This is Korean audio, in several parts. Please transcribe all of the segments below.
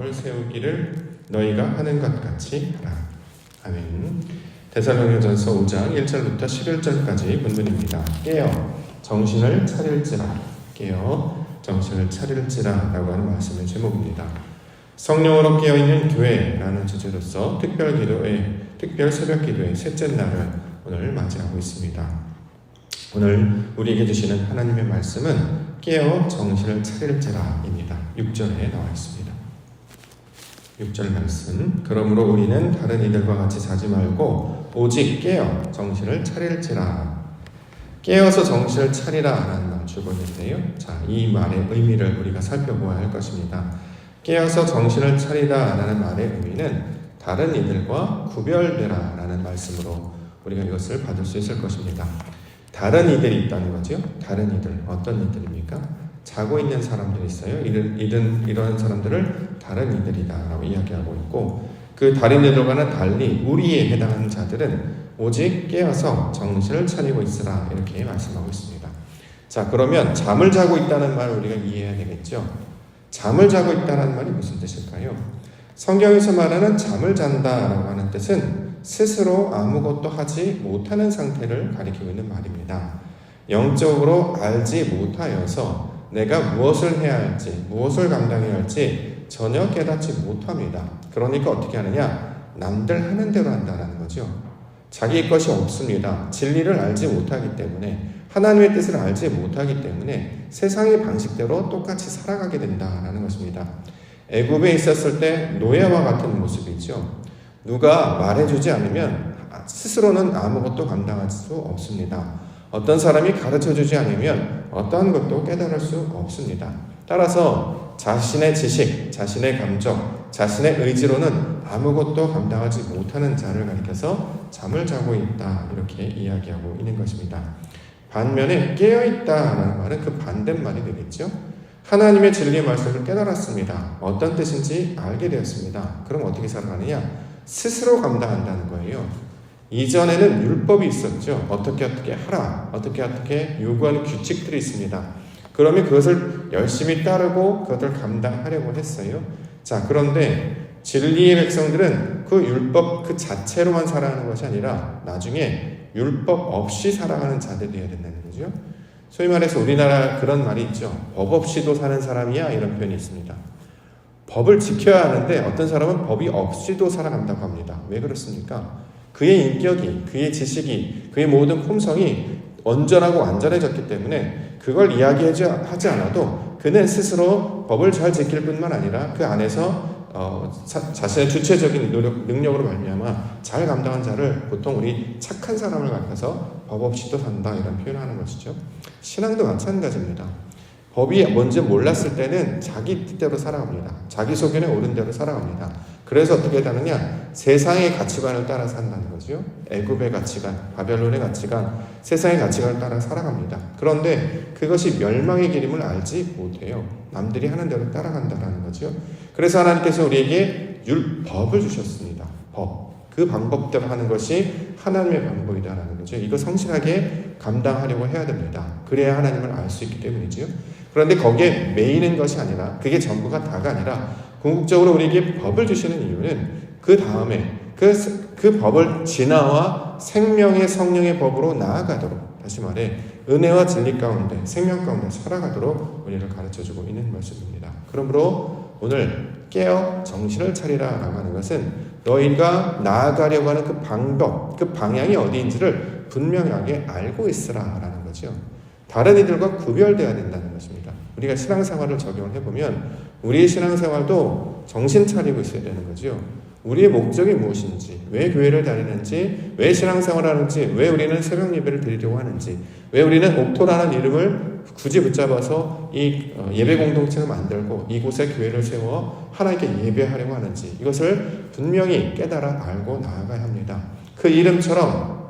법을 세우기를 너희가 하는 것 같이 하라. 아멘. 데살로니가전서 5장 1절부터 11절까지 본문입니다. 깨어 정신을 차릴지라. 깨어 정신을 차릴지라 라고 하는 말씀의 제목입니다. 성령으로 깨어있는 교회라는 주제로서 특별 새벽 기도의 셋째 날을 오늘 맞이하고 있습니다. 오늘 우리에게 주시는 하나님의 말씀은 깨어 정신을 차릴지라입니다. 6절에 나와 있습니다. 6절 말씀. 그러므로 우리는 다른 이들과 같이 자지 말고 오직 깨어 정신을 차릴지라. 깨어서 정신을 차리라 라는 말 주고 있는데요. 자, 이 말의 의미를 우리가 살펴보아야 할 것입니다. 깨어서 정신을 차리라 라는 말의 의미는 다른 이들과 구별되라 라는 말씀으로 우리가 이것을 받을 수 있을 것입니다. 다른 이들이 있다는 거죠. 다른 이들. 어떤 이들입니까? 자고 있는 사람들이 있어요. 이런 사람들을 다른 이들이다 라고 이야기하고 있고, 그 다른 이들과는 달리 우리에 해당하는 자들은 오직 깨어서 정신을 차리고 있으라 이렇게 말씀하고 있습니다. 자, 그러면 잠을 자고 있다는 말을 우리가 이해해야 되겠죠. 잠을 자고 있다는 말이 무슨 뜻일까요? 성경에서 말하는 잠을 잔다라고 하는 뜻은 스스로 아무것도 하지 못하는 상태를 가리키고 있는 말입니다. 영적으로 알지 못하여서 내가 무엇을 해야 할지, 무엇을 감당해야 할지 전혀 깨닫지 못합니다. 그러니까 어떻게 하느냐? 남들 하는 대로 한다는 거죠. 자기 것이 없습니다. 진리를 알지 못하기 때문에, 하나님의 뜻을 알지 못하기 때문에 세상의 방식대로 똑같이 살아가게 된다는 것입니다. 애굽에 있었을 때 노예와 같은 모습이죠. 누가 말해주지 않으면 스스로는 아무것도 감당할 수 없습니다. 어떤 사람이 가르쳐주지 않으면 어떠한 것도 깨달을 수 없습니다. 따라서 자신의 지식, 자신의 감정, 자신의 의지로는 아무것도 감당하지 못하는 자를 가리켜서 잠을 자고 있다 이렇게 이야기하고 있는 것입니다. 반면에 깨어있다라는 말은 그 반대말이 되겠죠. 하나님의 진리의 말씀을 깨달았습니다. 어떤 뜻인지 알게 되었습니다. 그럼 어떻게 살아가느냐? 스스로 감당한다는 거예요. 이전에는 율법이 있었죠. 어떻게 하라, 어떻게 요구하는 규칙들이 있습니다. 그러면 그것을 열심히 따르고 그것을 감당하려고 했어요. 자, 그런데 진리의 백성들은 그 율법 그 자체로만 살아가는 것이 아니라 나중에 율법 없이 살아가는 자들이 되어야 된다는 거죠. 소위 말해서 우리나라 그런 말이 있죠. 법 없이도 사는 사람이야, 이런 표현이 있습니다. 법을 지켜야 하는데 어떤 사람은 법이 없이도 살아간다고 합니다. 왜 그렇습니까? 그의 인격이, 그의 지식이, 그의 모든 품성이 온전하고 안전해졌기 때문에 그걸 이야기하지 않아도 그는 스스로 법을 잘 지킬 뿐만 아니라 그 안에서 자신의 주체적인 능력으로 말미암아 잘 감당한 자를 보통 우리 착한 사람을 가리켜서 법 없이도 산다 이런 표현을 하는 것이죠. 신앙도 마찬가지입니다. 법이 뭔지 몰랐을 때는 자기 뜻대로 살아갑니다. 자기 소견에 옳은 대로 살아갑니다. 그래서 어떻게 되느냐? 세상의 가치관을 따라 산다는 거죠. 애굽의 가치관, 바벨론의 가치관, 세상의 가치관을 따라 살아갑니다. 그런데 그것이 멸망의 길임을 알지 못해요. 남들이 하는 대로 따라간다는 거죠. 그래서 하나님께서 우리에게 율법을 주셨습니다. 법. 그 방법대로 하는 것이 하나님의 방법이다라는 거죠. 이거 성실하게 감당하려고 해야 됩니다. 그래야 하나님을 알 수 있기 때문이죠. 그런데 거기에 매이는 것이 아니라, 그게 전부가 다가 아니라 궁극적으로 우리에게 법을 주시는 이유는 그 다음에 그 법을 진화와 생명의 성령의 법으로 나아가도록, 다시 말해 은혜와 진리 가운데 생명 가운데 살아가도록 우리를 가르쳐주고 있는 말씀입니다. 그러므로 오늘 깨어 정신을 차리라 라고 하는 것은 너희가 나아가려고 하는 그 방법, 그 방향이 어디인지를 분명하게 알고 있으라 라는 거죠. 다른 이들과 구별되어야 된다는 것입니다. 우리가 신앙생활을 적용을 해보면 우리의 신앙생활도 정신 차리고 있어야 되는 거죠. 우리의 목적이 무엇인지, 왜 교회를 다니는지, 왜 신앙생활을 하는지, 왜 우리는 새벽 예배를 드리려고 하는지, 왜 우리는 옥토라는 이름을 굳이 붙잡아서 이 예배 공동체를 만들고 이곳에 교회를 세워 하나님께 예배하려고 하는지, 이것을 분명히 깨달아 알고 나아가야 합니다. 그 이름처럼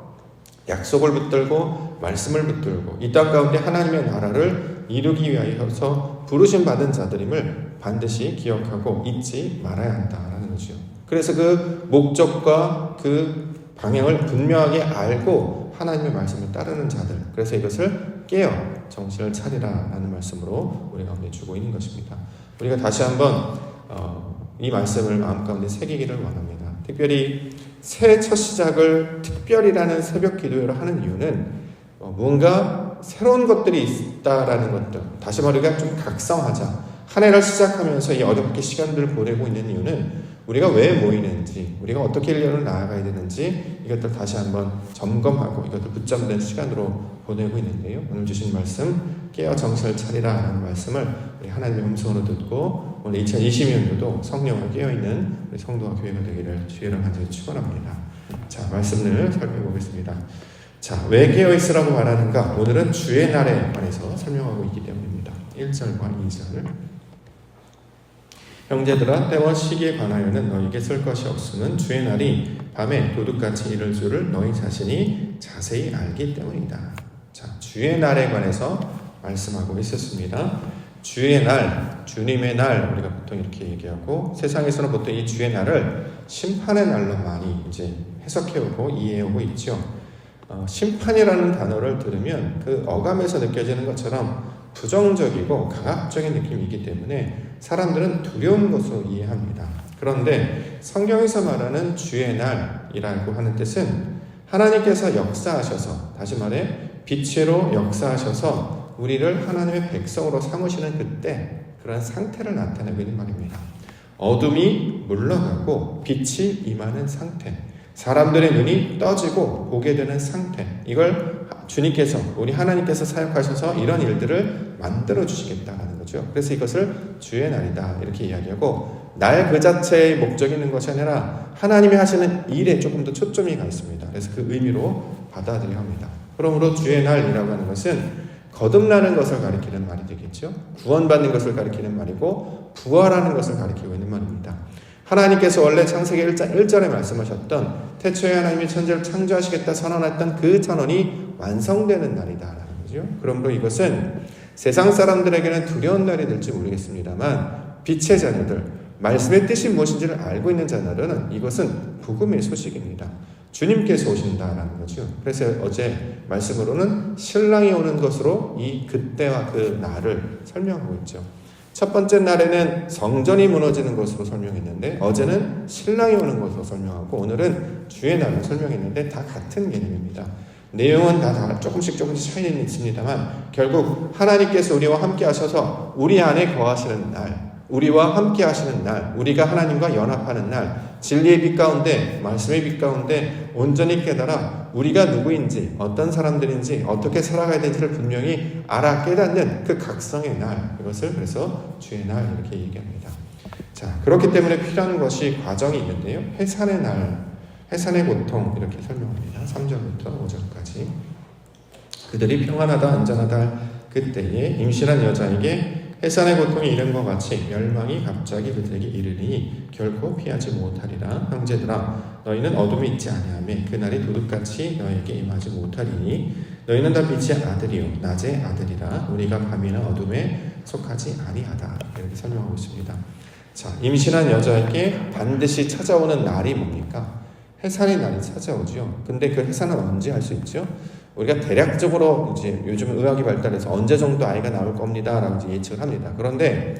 약속을 붙들고 말씀을 붙들고 이 땅 가운데 하나님의 나라를 이루기 위하여서 부르심 받은 자들임을 반드시 기억하고 잊지 말아야 한다라는 거죠. 그래서 그 목적과 그 방향을 분명하게 알고 하나님의 말씀을 따르는 자들, 그래서 이것을 깨어 정신을 차리라 라는 말씀으로 우리가 오늘 주고 있는 것입니다. 우리가 다시 한번 이 말씀을 마음 가운데 새기기를 원합니다. 특별히 새해 첫 시작을 특별이라는 새벽 기도회로 하는 이유는 무언가 새로운 것들이 있다라는 것들, 다시 말하기가 좀 각성하자. 한 해를 시작하면서 이 어렵게 시간들을 보내고 있는 이유는 우리가 왜 모이는지, 우리가 어떻게 1년을 나아가야 되는지 이것들 다시 한번 점검하고 이것들 붙잡는 시간으로 보내고 있는데요. 오늘 주신 말씀 깨어 정신을 차리라 하는 말씀을 우리 하나님의 음성으로 듣고 오늘 2020년도도 성령으로 깨어있는 우리 성도와 교회가 되기를 주의로 간절히 축원합니다. 자, 말씀을 살펴보겠습니다. 자, 왜 깨어있으라고 말하는가? 오늘은 주의 날에 관해서 설명하고 있기 때문입니다. 1절과 2절. 형제들아, 때와 시기에 관하여는 너희에게 쓸 것이 없으면 주의 날이 밤에 도둑같이 이를 줄을 너희 자신이 자세히 알기 때문이다. 자, 주의 날에 관해서 말씀하고 있었습니다. 주의 날, 주님의 날, 우리가 보통 이렇게 얘기하고, 세상에서는 보통 이 주의 날을 심판의 날로 많이 이제 해석해오고 이해하고 있죠. 심판이라는 단어를 들으면 그 어감에서 느껴지는 것처럼 부정적이고 강압적인 느낌이기 때문에 사람들은 두려운 것으로 이해합니다. 그런데 성경에서 말하는 주의 날이라고 하는 뜻은 하나님께서 역사하셔서, 다시 말해 빛으로 역사하셔서 우리를 하나님의 백성으로 삼으시는 그때 그런 상태를 나타내고 있는 말입니다. 어둠이 물러가고 빛이 임하는 상태, 사람들의 눈이 떠지고 보게 되는 상태, 이걸 주님께서, 우리 하나님께서 사역하셔서 이런 일들을 만들어 주시겠다라는 거죠. 그래서 이것을 주의 날이다 이렇게 이야기하고, 날 그 자체의 목적이 있는 것이 아니라 하나님이 하시는 일에 조금 더 초점이 가 있습니다. 그래서 그 의미로 받아들여야 합니다. 그러므로 주의 날이라고 하는 것은 거듭나는 것을 가리키는 말이 되겠죠. 구원받는 것을 가리키는 말이고 부활하는 것을 가리키고 있는 말입니다. 하나님께서 원래 창세기 1절에 말씀하셨던 태초에 하나님이 천지를 창조하시겠다 선언했던 그 선언이 완성되는 날이다라는 거죠. 그러므로 이것은 세상 사람들에게는 두려운 날이 될지 모르겠습니다만 빛의 자녀들, 말씀의 뜻이 무엇인지를 알고 있는 자녀들은 이것은 복음의 소식입니다. 주님께서 오신다라는 거죠. 그래서 어제 말씀으로는 신랑이 오는 것으로 이 그때와 그 날을 설명하고 있죠. 첫 번째 날에는 성전이 무너지는 것으로 설명했는데, 어제는 신랑이 오는 것으로 설명하고, 오늘은 주의 날로 설명했는데 다 같은 개념입니다. 내용은 다 조금씩 차이는 있습니다만 결국 하나님께서 우리와 함께 하셔서 우리 안에 거하시는 날, 우리와 함께 하시는 날, 우리가 하나님과 연합하는 날, 진리의 빛 가운데, 말씀의 빛 가운데 온전히 깨달아 우리가 누구인지, 어떤 사람들인지, 어떻게 살아가야 되는지를 분명히 알아 깨닫는 그 각성의 날, 이것을 그래서 주의 날 이렇게 얘기합니다. 자, 그렇기 때문에 필요한 것이 과정이 있는데요. 해산의 날, 해산의 고통 이렇게 설명합니다. 3절부터 5절까지. 그들이 평안하다 안전하다 그때에 임신한 여자에게 해산의 고통이 이른과 같이 멸망이 갑자기 그들에게 이르니 결코 피하지 못하리라. 형제들아, 너희는 어둠이 있지 아니하며 그날이 도둑같이 너희에게 임하지 못하리니 너희는 다 빛의 아들이요 낮의 아들이라. 우리가 밤이나 어둠에 속하지 아니하다. 이렇게 설명하고 있습니다. 자, 임신한 여자에게 반드시 찾아오는 날이 뭡니까? 해산의 날이 찾아오죠. 근데 그 해산은 언제 할 수 있죠? 우리가 대략적으로 이제 요즘 의학이 발달해서 언제 정도 아이가 나올 겁니다라고 이제 예측을 합니다. 그런데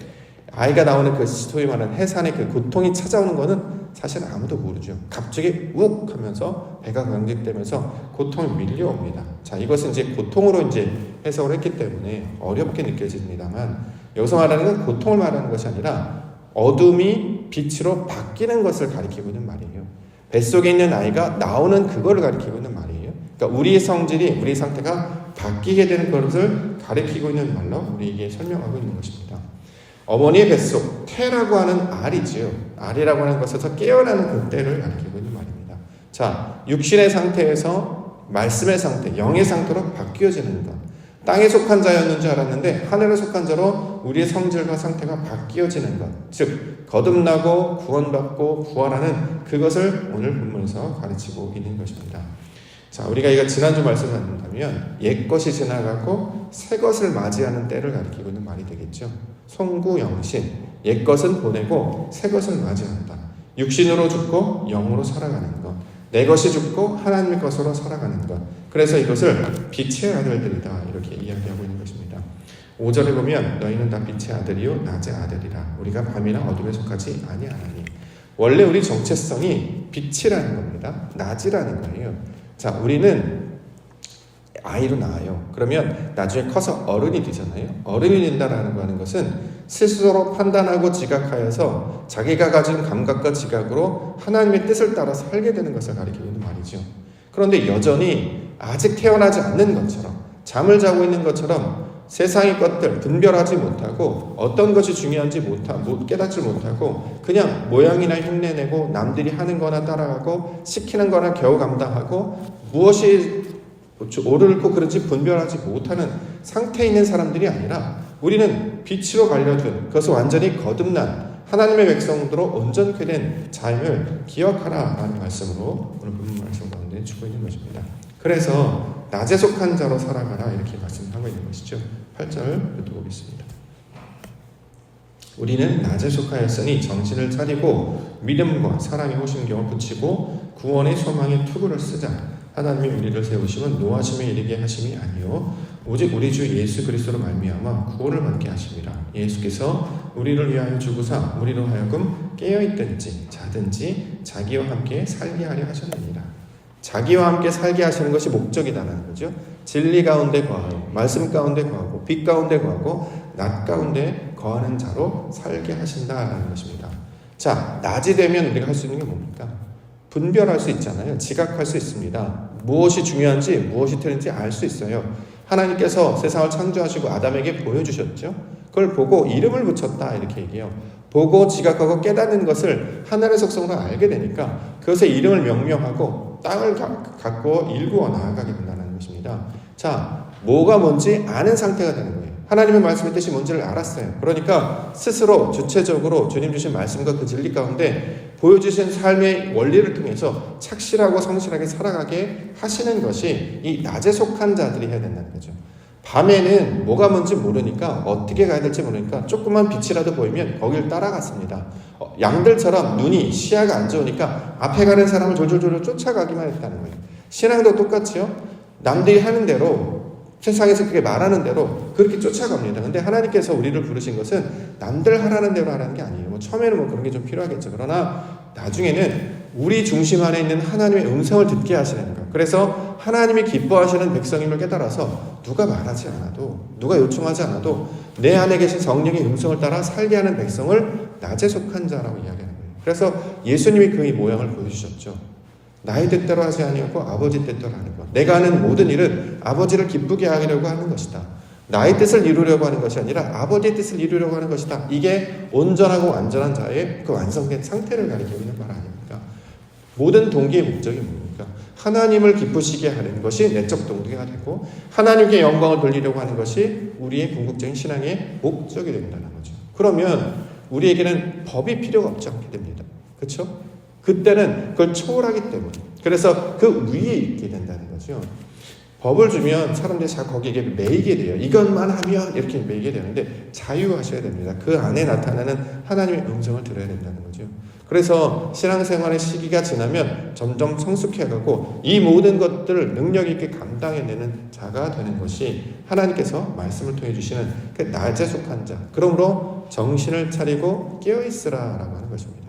아이가 나오는 그 소위 말하는 해산의 그 고통이 찾아오는 거는 사실 아무도 모르죠. 갑자기 욱 하면서 배가 경직되면서 고통이 밀려옵니다. 자, 이것은 이제 고통으로 이제 해석을 했기 때문에 어렵게 느껴집니다만, 여기서 말하는 건 고통을 말하는 것이 아니라 어둠이 빛으로 바뀌는 것을 가리키고 있는 말이에요. 뱃속에 있는 아이가 나오는 그거를 가리키고 있는 말이에요. 그러니까 우리의 성질이, 우리 상태가 바뀌게 되는 것을 가리키고 있는 말로 우리에게 설명하고 있는 것입니다. 어머니의 뱃속, 태라고 하는 알이지요. 알이라고 하는 것에서 깨어나는 그때를 가리키고 있는 말입니다. 자, 육신의 상태에서 말씀의 상태, 영의 상태로 바뀌어지는 것. 땅에 속한 자였는 줄 알았는데 하늘에 속한 자로 우리의 성질과 상태가 바뀌어지는 것, 즉 거듭나고 구원받고 부활하는 그것을 오늘 본문에서 가르치고 있는 것입니다. 자, 우리가 이거 지난주 말씀을 나눈다면 옛것이 지나가고 새것을 맞이하는 때를 가리키고 있는 말이 되겠죠. 송구영신, 옛것은 보내고 새것을 맞이한다. 육신으로 죽고 영으로 살아가는 것, 내 것이 죽고 하나님의 것으로 살아가는 것. 그래서 이것을 빛의 아들들이다 이렇게 이야기하고 있는 것입니다. 5절에 보면 너희는 다 빛의 아들이요 낮의 아들이라. 우리가 밤이나 어둠에 속하지 아니하나니. 원래 우리 정체성이 빛이라는 겁니다. 낮이라는 거예요. 자, 우리는 아이로 나와요. 그러면 나중에 커서 어른이 되잖아요. 어른이 된다라는 거 하는 것은 스스로 판단하고 지각하여서 자기가 가진 감각과 지각으로 하나님의 뜻을 따라 살게 되는 것을 가리키는 말이죠. 그런데 여전히 아직 태어나지 않는 것처럼, 잠을 자고 있는 것처럼 세상의 것들 분별하지 못하고 어떤 것이 중요한지 깨닫지 못하고 그냥 모양이나 흉내내고 남들이 하는 거나 따라가고 시키는 거나 겨우 감당하고 무엇이 옳고 그른지 분별하지 못하는 상태에 있는 사람들이 아니라 우리는 빛으로 갈려준, 그것을 완전히 거듭난 하나님의 백성으로 온전케 된 삶을 기억하라라는 말씀으로 오늘 본문 말씀 가운데 주고 있는 것입니다. 그래서 낮에 속한 자로 살아가라 이렇게 말씀하고 있는 것이죠. 8절 읽어보겠습니다. 우리는 낮에 속하였으니 정신을 차리고 믿음과 사랑의 호심경을 붙이고 구원의 소망의 투구를 쓰자. 하나님이 우리를 세우심은 노하심에 이르게 하심이 아니요 오직 우리 주 예수 그리스도로 말미암아 구원을 받게 하심이라. 예수께서 우리를 위하여 죽으사 우리로 하여금 깨어있든지 자든지 자기와 함께 살게 하려 하셨느니라. 자기와 함께 살게 하시는 것이 목적이다라는 거죠. 진리 가운데 거하고 말씀 가운데 거하고 빛 가운데 거하고 낮 가운데 거하는 자로 살게 하신다라는 것입니다. 자, 낮이 되면 우리가 할 수 있는 게 뭡니까? 분별할 수 있잖아요. 지각할 수 있습니다. 무엇이 중요한지 무엇이 틀린지 알 수 있어요. 하나님께서 세상을 창조하시고 아담에게 보여주셨죠. 그걸 보고 이름을 붙였다 이렇게 얘기해요. 보고 지각하고 깨닫는 것을 하나님의 속성으로 알게 되니까 그것의 이름을 명명하고 땅을 갖고 일구어 나아가게 된다는 것입니다. 자, 뭐가 뭔지 아는 상태가 되는 거예요. 하나님의 말씀의 뜻이 뭔지를 알았어요. 그러니까 스스로 주체적으로 주님 주신 말씀과 그 진리 가운데 보여주신 삶의 원리를 통해서 착실하고 성실하게 살아가게 하시는 것이 이 낮에 속한 자들이 해야 된다는 거죠. 밤에는 뭐가 뭔지 모르니까 어떻게 가야 될지 모르니까 조그만 빛이라도 보이면 거길 따라갔습니다. 양들처럼 눈이 시야가 안 좋으니까 앞에 가는 사람을 졸졸졸 쫓아가기만 했다는 거예요. 신앙도 똑같이요. 남들이 하는 대로 세상에서 그렇게 말하는 대로 그렇게 쫓아갑니다. 근데 하나님께서 우리를 부르신 것은 남들 하라는 대로 하라는 게 아니에요. 처음에는 그런 게 좀 필요하겠죠. 그러나 나중에는 우리 중심 안에 있는 하나님의 음성을 듣게 하시는 거예요. 그래서 하나님이 기뻐하시는 백성임을 깨달아서 누가 말하지 않아도 누가 요청하지 않아도 내 안에 계신 성령의 음성을 따라 살게 하는 백성을 낮에 속한 자라고 이야기하는 거예요. 그래서 예수님이 그 모양을 보여주셨죠. 나의 뜻대로 하지 아니하고 아버지 뜻대로 하는 것. 내가 하는 모든 일은 아버지를 기쁘게 하려고 하는 것이다. 나의 뜻을 이루려고 하는 것이 아니라 아버지의 뜻을 이루려고 하는 것이다. 이게 온전하고 완전한 자의 그 완성된 상태를 가리키고 있는 말 아닙니까? 모든 동기의 목적이 뭡니까? 하나님을 기쁘시게 하는 것이 내적 동기가 되고 하나님께 영광을 돌리려고 하는 것이 우리의 궁극적인 신앙의 목적이 된다는 거죠. 그러면 우리에게는 법이 필요가 없지 않게 됩니다. 그렇죠? 그때는 그걸 초월하기 때문에 그래서 그 위에 있게 된다는 거죠. 법을 주면 사람들이 자꾸 거기에 매이게 돼요. 이것만 하면 이렇게 매이게 되는데 자유하셔야 됩니다. 그 안에 나타나는 하나님의 음성을 들어야 된다는 거죠. 그래서 신앙생활의 시기가 지나면 점점 성숙해가고 이 모든 것들을 능력 있게 감당해내는 자가 되는 것이 하나님께서 말씀을 통해 주시는 그 낮에 속한 자. 그러므로 정신을 차리고 깨어있으라라고 하는 것입니다.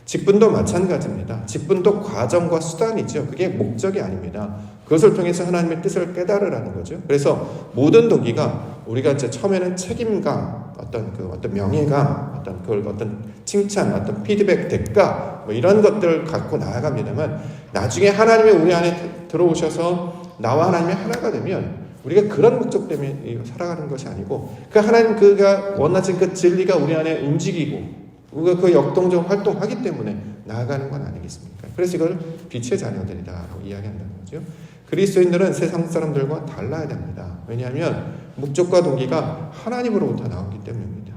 직분도 마찬가지입니다. 직분도 과정과 수단이죠. 그게 목적이 아닙니다. 그것을 통해서 하나님의 뜻을 깨달으라는 거죠. 그래서 모든 동기가 우리가 이제 처음에는 책임감, 어떤 명예감, 어떤 칭찬, 어떤 피드백, 대가 이런 것들을 갖고 나아갑니다만 나중에 하나님이 우리 안에 들어오셔서 나와 하나님이 하나가 되면 우리가 그런 목적 때문에 살아가는 것이 아니고 그 하나님 그가 원하신 그 진리가 우리 안에 움직이고 우리가 그 역동적으로 활동하기 때문에 나아가는 건 아니겠습니까? 그래서 이걸 빛의 자녀들이다라고 이야기한다는 거죠. 그리스도인들은 세상 사람들과 달라야 됩니다. 왜냐하면 목적과 동기가 하나님으로부터 나오기 때문입니다.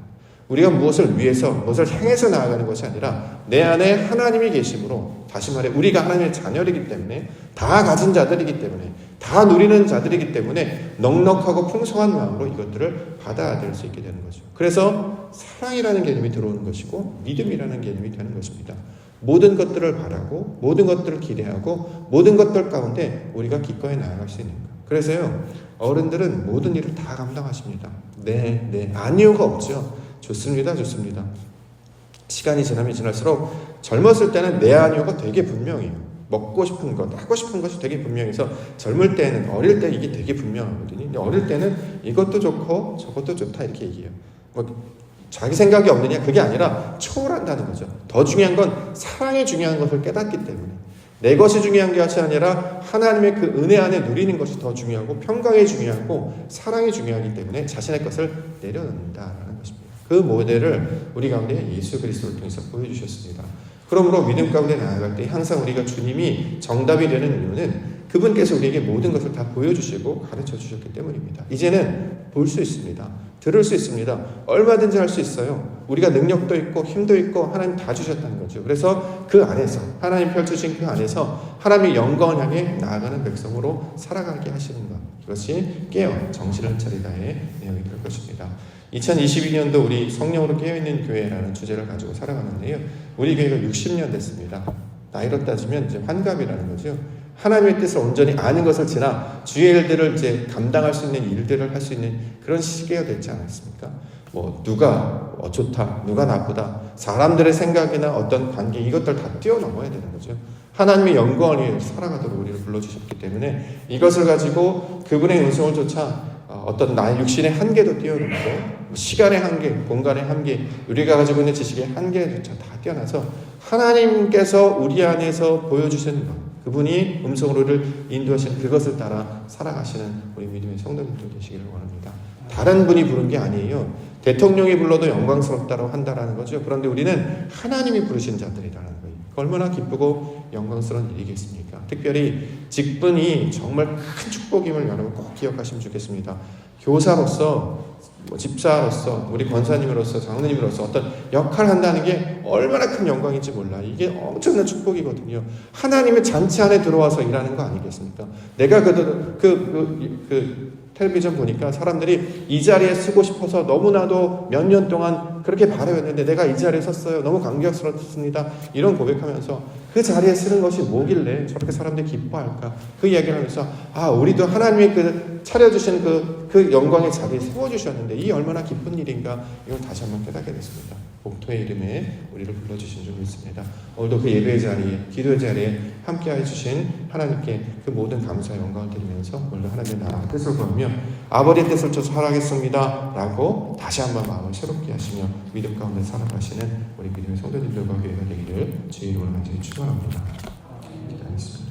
우리가 무엇을 위해서 무엇을 향해서 나아가는 것이 아니라 내 안에 하나님이 계심으로 다시 말해 우리가 하나님의 자녀이기 때문에 다 가진 자들이기 때문에 다 누리는 자들이기 때문에 넉넉하고 풍성한 마음으로 이것들을 받아들일 수 있게 되는 거죠. 그래서 사랑이라는 개념이 들어오는 것이고 믿음이라는 개념이 되는 것입니다. 모든 것들을 바라고 모든 것들을 기대하고 모든 것들 가운데 우리가 기꺼이 나아갈 수 있는 것. 그래서요 어른들은 모든 일을 다 감당하십니다. 네, 아니요가 없죠. 좋습니다. 시간이 지나면 지날수록 젊었을 때는 내 아니오가 되게 분명해요. 먹고 싶은 것, 하고 싶은 것이 되게 분명해서 젊을 때는, 어릴 때 이게 되게 분명하거든요. 근데 어릴 때는 이것도 좋고 저것도 좋다 이렇게 얘기해요. 뭐 자기 생각이 없느냐 그게 아니라 초월한다는 거죠. 더 중요한 건 사랑이 중요한 것을 깨닫기 때문에 내 것이 중요한 것이 아니라 하나님의 그 은혜 안에 누리는 것이 더 중요하고 평강이 중요하고 사랑이 중요하기 때문에 자신의 것을 내려놓는다라는 것입니다. 그 모델을 우리 가운데 예수 그리스도를 통해서 보여주셨습니다. 그러므로 믿음 가운데 나아갈 때 항상 우리가 주님이 정답이 되는 이유는 그분께서 우리에게 모든 것을 다 보여주시고 가르쳐 주셨기 때문입니다. 이제는 볼 수 있습니다. 들을 수 있습니다. 얼마든지 할 수 있어요. 우리가 능력도 있고 힘도 있고 하나님 다 주셨다는 거죠. 그래서 그 안에서 하나님 펼쳐주신 그 안에서 하나님의 영광을 향해 나아가는 백성으로 살아가게 하시는 것, 그것이 깨어 정신을 차리다의 내용이 될 것입니다. 2022년도 우리 성령으로 깨어있는 교회라는 주제를 가지고 살아가는데요. 우리 교회가 60년 됐습니다. 나이로 따지면 이제 환갑이라는 거죠. 하나님의 뜻을 온전히 아는 것을 지나 주의 일들을 이제 감당할 수 있는 일들을 할 수 있는 그런 시기가 됐지 않았습니까? 뭐 누가 좋다, 누가 나쁘다, 사람들의 생각이나 어떤 관계 이것들 다 뛰어넘어야 되는 거죠. 하나님의 영광을 위해 살아가도록 우리를 불러주셨기 때문에 이것을 가지고 그분의 음성을 쫓아 어떤 나의 육신의 한계도 뛰어넘고 시간의 한계, 공간의 한계, 우리가 가지고 있는 지식의 한계조차 다 뛰어나서 하나님께서 우리 안에서 보여주시는 것, 그분이 음성으로를 인도하시는 그것을 따라 살아가시는 우리 믿음의 성도님들 되시기를 원합니다. 다른 분이 부른 게 아니에요. 대통령이 불러도 영광스럽다고 한다라는 거죠. 그런데 우리는 하나님이 부르신 자들이라는 거예요. 얼마나 기쁘고 영광스러운 일이겠습니까? 특별히 직분이 정말 큰 축복임을 여러분 꼭 기억하시면 좋겠습니다. 교사로서, 집사로서, 우리 권사님으로서, 장로님으로서 어떤 역할을 한다는 게 얼마나 큰 영광인지 몰라. 이게 엄청난 축복이거든요. 하나님의 잔치 안에 들어와서 일하는 거 아니겠습니까? 내가 텔레비전 보니까 사람들이 이 자리에 서고 싶어서 너무나도 몇 년 동안 그렇게 바라였는데 내가 이 자리에 섰어요. 너무 감격스럽습니다. 이런 고백하면서 그 자리에 쓰는 것이 뭐길래 저렇게 사람들이 기뻐할까? 그 이야기를 하면서 우리도 하나님의 그 차려주신 그 영광의 자리에 세워주셨는데 이 얼마나 기쁜 일인가 이걸 다시 한번 깨닫게 됐습니다. 복토의 이름에 우리를 불러주신 줄 믿습니다. 오늘도 그 예배의 자리에, 기도의 자리에 함께해 주신 하나님께 그 모든 감사와 영광을 드리면서 오늘도 하나님의 나라 뜻을 구하며 아버지의 뜻을 쫓아 살아가겠습니다 라고 다시 한번 마음을 새롭게 하시며 믿음 가운데 살아가시는 우리 믿음의 성도님들과 교회가 되기를 주의 이름으로 간절히 축원합니다. 기도하겠습니다.